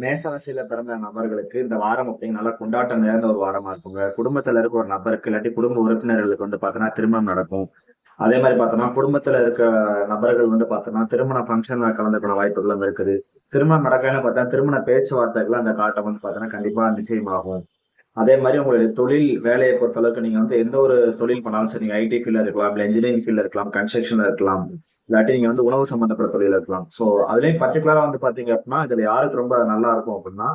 மேசராசியில பிறந்த நபர்களுக்கு இந்த வாரம் அப்படிங்கிற நல்லா கொண்டாட்டம் நிறைந்த ஒரு வாரமா இருக்குங்க. குடும்பத்துல இருக்க ஒரு நபருக்கு இல்லாட்டி குடும்ப உறுப்பினர்களுக்கு வந்து பாத்தீங்கன்னா திருமணம் நடக்கும். அதே மாதிரி பார்த்தோம்னா குடும்பத்துல இருக்க நபர்கள் வந்து பாத்தோம்னா திருமண ஃபங்க்ஷன்ல கலந்துக்கிற வாய்ப்புகளும் இருக்குது. திருமணம் நடக்கன்னு பார்த்தா திருமண பேச்சுவார்த்தைகள் அந்த காட்டம் வந்து பாத்தீங்கன்னா கண்டிப்பா நிச்சயமாகும். அதே மாதிரி உங்களுடைய தொழில் வேலையை பொறுத்தளவுக்கு நீங்க வந்து எந்த ஒரு தொழில் பண்ணாலும் சரி, நீங்க ஐடி ஃபீல்ட்ல இருக்கலாம், இல்ல இன்ஜினியரிங் ஃபீல்ட்ல இருக்கலாம், கன்ஸ்ட்ரக்ஷன்ல இருக்கலாம், இல்லாட்டி நீங்க வந்து உணவு சம்பந்தப்பட்ட தொழில இருக்கலாம். சோ அதுலயும் பர்டிகுலரா வந்து பாத்தீங்க அப்படின்னா இதுல யாருக்கு ரொம்ப நல்லா இருக்கும் அப்படின்னா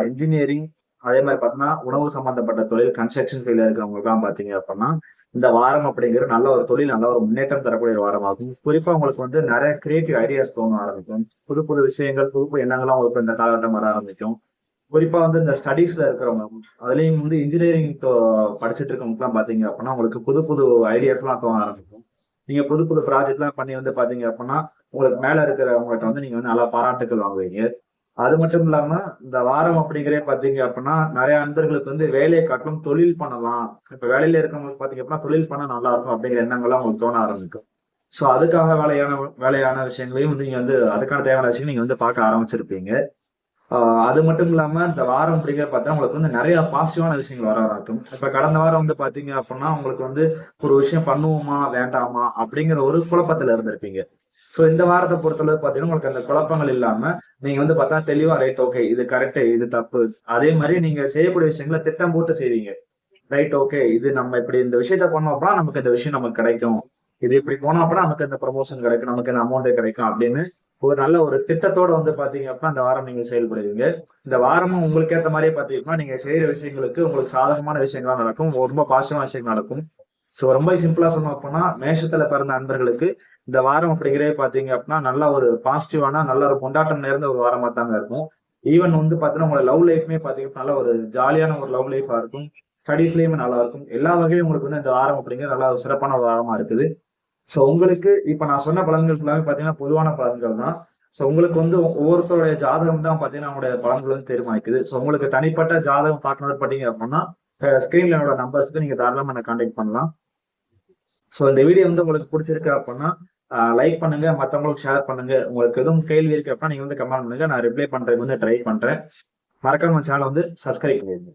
இன்ஜினியரிங், அதே மாதிரி பாத்தீங்கன்னா உணவு சம்பந்தப்பட்ட தொழில், கன்ஸ்ட்ரக்ஷன் ஃபீல்ட்ல இருக்கிறவங்க எல்லாம் பாத்தீங்க அப்படின்னா இந்த வாரம் அப்படிங்கிற நல்ல ஒரு தொழில், நல்ல ஒரு முன்னேற்றம் தரக்கூடிய ஒரு வாரமாகும். குறிப்பா உங்களுக்கு வந்து நிறைய கிரியேட்டிவ் ஐடியாஸ் தோண ஆரம்பிக்கும். புது புது விஷயங்கள், புது புது எண்ணங்கள்லாம் உங்களுக்கு இந்த காலகட்டம் வர ஆரம்பிக்கும். குறிப்பா வந்து இந்த ஸ்டடீஸ்ல இருக்கிறவங்க, அதுலயும் வந்து இன்ஜினியரிங் படிச்சுட்டு இருக்கவங்க எல்லாம் பாத்தீங்க அப்படின்னா உங்களுக்கு புது புது ஐடியாஸ் எல்லாம் தோண ஆரம்பிக்கும். நீங்க புது புது ப்ராஜெக்ட் எல்லாம் பண்ணி வந்து பாத்தீங்க அப்படின்னா உங்களுக்கு மேல இருக்கிறவங்ககிட்ட வந்து நீங்க வந்து நல்லா பாராட்டுக்கள் வாங்குவீங்க. அது மட்டும் இல்லாம இந்த வாரம் அப்படிங்கிறே பாத்தீங்க அப்படின்னா நிறைய நண்பர்களுக்கு வந்து வேலையை காட்டிலும் தொழில் பண்ணலாம். இப்ப வேலையில இருக்கவங்களுக்கு பாத்தீங்க அப்படின்னா தொழில் பண்ண நல்லா இருக்கும் அப்படிங்கிற எண்ணங்கள்லாம் உங்களுக்கு தோண ஆரம்பிக்கும். சோ அதுக்காக வேலையான விஷயங்களையும் வந்து நீங்க வந்து அதுக்கான தேவையான விஷயம் நீங்க வந்து பார்க்க ஆரம்பிச்சிருப்பீங்க. அது மட்டும் இல்லாம இந்த வாரம் அப்படிங்கிற பார்த்தா உங்களுக்கு வந்து நிறைய பாசிட்டிவான விஷயங்கள் வர ஆரம்பிக்கும். இப்ப கடந்த வாரம் வந்து பாத்தீங்க அப்படின்னா உங்களுக்கு வந்து ஒரு விஷயம் பண்ணுவோமா வேண்டாமா அப்படிங்கிற ஒரு குழப்பத்துல இருந்திருப்பீங்க. சோ இந்த வாரத்தை பொறுத்தளவு பாத்தீங்கன்னா உங்களுக்கு அந்த குழப்பங்கள் இல்லாம நீங்க வந்து பார்த்தா தெளிவா ரைட் ஓகே இது கரெக்ட் இது தப்பு. அதே மாதிரி நீங்க செய்யக்கூடிய விஷயங்களை திட்டம் போட்டு செய்வீங்க. ரைட் ஓகே இது நம்ம இப்படி இந்த விஷயத்த பண்ணோம் அப்படின்னா நமக்கு இந்த விஷயம் நமக்கு கிடைக்கும். இது இப்படி போனா அப்படின்னா நமக்கு இந்த ப்ரமோஷன் கிடைக்கும், நமக்கு இந்த அமௌண்ட் கிடைக்கும் அப்படின்னு ஒரு நல்ல ஒரு திட்டத்தோட வந்து பாத்தீங்க அப்படின்னா இந்த வாரம் நீங்க செயல்படுவீங்க. இந்த வாரமும் உங்களுக்கு ஏற்ற மாதிரியே பாத்தீங்கன்னா நீங்க செய்யற விஷயங்களுக்கு உங்களுக்கு சாதகமான விஷயங்களா நடக்கும், ரொம்ப பாசிட்டிவான விஷயங்கள் நடக்கும். சோ ரொம்ப சிம்பிளா சொன்னோம் அப்படின்னா மேஷத்துல பிறந்த நண்பர்களுக்கு இந்த வாரம் அப்படிங்கிறே பாத்தீங்க அப்படின்னா நல்ல ஒரு பாசிட்டிவான நல்ல ஒரு கொண்டாட்டம் நிறைந்த ஒரு வாரமா தாங்க இருக்கும். ஈவன் வந்து பாத்தீங்கன்னா உங்களோட லவ் லைஃப்மே பாத்தீங்கன்னா நல்ல ஒரு ஜாலியான ஒரு லவ் லைஃபா இருக்கும். ஸ்டடீஸ்லயுமே நல்லா இருக்கும். எல்லா வகையும் உங்களுக்கு வந்து இந்த வாரம் அப்படிங்கிற நல்ல ஒரு சிறப்பான ஒரு வாரமா இருக்குது. சோ உங்களுக்கு இப்ப நான் சொன்ன பலன்கள் ஃபுல்லாவே பாத்தீங்கன்னா பொதுவான பலன்கள் தான். சோ உங்களுக்கு வந்து ஒவ்வொருத்தருடைய ஜாதகம் தான் பாத்தீங்கன்னா அவங்களுடைய பலன்கள் வந்து தீர்மானிக்குது. சோ உங்களுக்கு தனிப்பட்ட ஜாதகம் பார்க்கணும் பாத்தீங்க அப்படின்னா ஸ்கிரீன்ல என்னோட நம்பர்ஸ்க்கு நீங்க தாராளமா என்ன கான்டாக்ட் பண்ணலாம். சோ இந்த வீடியோ வந்து உங்களுக்கு பிடிச்சிருக்கு அப்படின்னா லைக் பண்ணுங்க, மத்தவங்களுக்கு ஷேர் பண்ணுங்க. உங்களுக்கு எதுவும் கேள்வி இருக்கு அப்படின்னா நீங்க வந்து கமெண்ட் பண்ணுங்க, நான் ரிப்ளை பண்றதுக்கு வந்து ட்ரை பண்றேன். மறக்காம சேனல் வந்து சப்ஸ்கிரைப் பண்ணிடுங்க.